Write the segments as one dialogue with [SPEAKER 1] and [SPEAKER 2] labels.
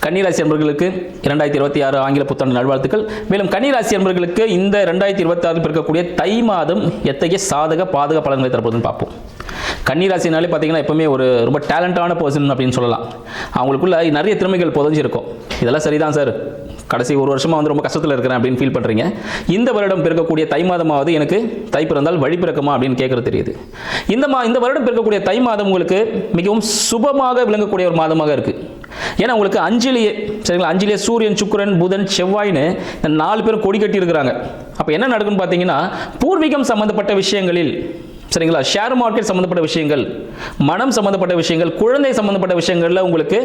[SPEAKER 1] கன்னிராசி அன்பர்களுக்கு 2026 ஆங்கில புத்தாண்டு நல்வாழ்த்துக்கள். மேலும் கன்னிராசி அன்பர்களுக்கு இந்த 2026 பிறக்கக்கூடிய தை மாதம் எத்தகைய சாதக பாதக பலன்களை தரப்போதுன்னு பார்ப்போம். கன்னிராசினாலே பார்த்தீங்கன்னா எப்பவுமே ஒரு ரொம்ப டேலண்டான பர்சன் அப்படின்னு சொல்லலாம். அவங்களுக்குள்ள நிறைய திறமைகள் புதஞ்சிருக்கும். இதெல்லாம் சரிதான் சார், கடைசி ஒரு வருஷமாக ரொம்ப கஷ்டத்தில் இருக்கிறேன் அப்படின்னு ஃபீல் பண்ணுறீங்க. இந்த வருடம் பிறக்கக்கூடிய தை மாதமாவது எனக்கு தை பிறந்தால் வழி பிறக்குமா அப்படின்னு கேட்குறது தெரியுது. இந்த வருடம் பிறக்கக்கூடிய தை மாதம் உங்களுக்கு மிகவும் சுபமாக விளங்கக்கூடிய ஒரு மாதமாக இருக்குது. ஏன்னா உங்களுக்கு அஞ்சிலேயே சரிங்களா, அஞ்சிலேயே சூரியன், சுக்கிரன், புதன், செவ்வாய்னு இந்த 4 பேரும் கொடி கட்டி இருக்கிறாங்க. அப்போ என்ன நடக்குன்னு பார்த்தீங்கன்னா, பூர்வீகம் சம்பந்தப்பட்ட விஷயங்களில் சரிங்களா, ஷேர் மார்க்கெட் சம்பந்தப்பட்ட விஷயங்கள், மனம் சம்பந்தப்பட்ட விஷயங்கள், குழந்தை சம்பந்தப்பட்ட விஷயங்களில் உங்களுக்கு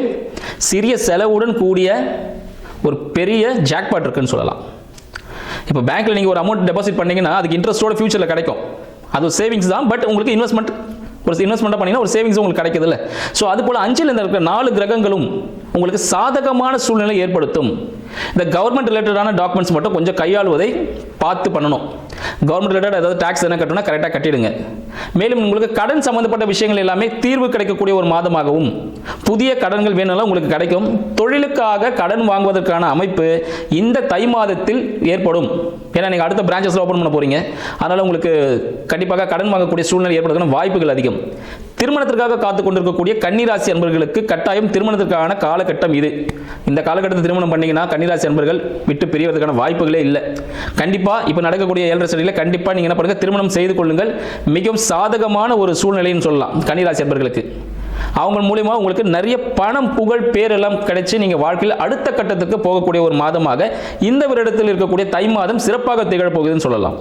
[SPEAKER 1] சிறிய செலவுடன் கூடிய ஒரு பெரிய ஜாக்பாட் இருக்குன்னு சொல்லலாம். இப்போ பேங்க்கில் நீங்கள் ஒரு அமௌண்ட் டெபாசிட் பண்ணீங்கன்னா அதுக்கு இன்ட்ரெஸ்ட்டோட ஃபியூச்சரில் கிடைக்கும். அது ஒரு சேவிங்ஸ் தான், பட் உங்களுக்கு இன்வெஸ்ட்மெண்ட் பண்ணீங்கன்னா ஒரு சேவிங்ஸ் உங்களுக்கு கிடைக்குது இல்லை. ஸோ அது போல் அஞ்சில் இருக்கிற 4 கிரகங்களும் உங்களுக்கு சாதகமான சூழ்நிலை ஏற்படுத்தும். இந்த கவர்மெண்ட் ரிலேட்டடான டாக்குமெண்ட்ஸ் மட்டும் கொஞ்சம் கையாளுவதை பார்த்து பண்ணணும். கவர்மெண்ட் ரிலேட்டட் ஏதாவது டாக்ஸ் என்ன கட்டணும்னா கரெக்டாக கட்டிடுங்க. மேலும் உங்களுக்கு கடன் சம்பந்தப்பட்ட விஷயங்கள் எல்லாமே தீர்வு கிடைக்கக்கூடிய ஒரு மாதமாகவும், புதிய கடன்கள் வேணும்னாலும் உங்களுக்கு கிடைக்கும். தொழிலுக்காக கடன் வாங்குவதற்கான அமைப்பு இந்த தை மாதத்தில் ஏற்படும். ஏன்னா நீங்கள் அடுத்த பிரான்ச்சஸ் ஓப்பன் பண்ண போறீங்க. அதனால உங்களுக்கு கண்டிப்பாக கடன் வாங்கக்கூடிய சூழ்நிலை ஏற்படுறதுக்கான வாய்ப்புகள் அதிகம். திருமணத்திற்காக காத்து கொண்டிருக்கக்கூடிய கன்னிராசி அன்பர்களுக்கு கட்டாயம் திருமணத்திற்கான காலகட்டம் இது. இந்த காலகட்டத்தில் திருமணம் பண்ணீங்கன்னா கன்னிராசி அன்பர்கள் விட்டு பிரியவதற்கான வாய்ப்புகளே இல்லை. கண்டிப்பா இப்ப நடக்கக்கூடிய 7.5 சனியில் கண்டிப்பா நீங்க என்ன பண்ணுங்க, திருமணம் செய்து கொள்ளுங்கள். மிகவும் சாதகமான ஒரு சூழ்நிலைன்னு சொல்லலாம் கன்னிராசி அன்பர்களுக்கு. அவங்க மூலியமா உங்களுக்கு நிறைய பணம், புகழ், பேர் எல்லாம் கிடைச்சு நீங்க வாழ்க்கையில் அடுத்த கட்டத்துக்கு போகக்கூடிய ஒரு மாதமாக இந்த வருடத்தில் இருக்கக்கூடிய தை மாதம் சிறப்பாக திகழப் போகுதுன்னு சொல்லலாம்.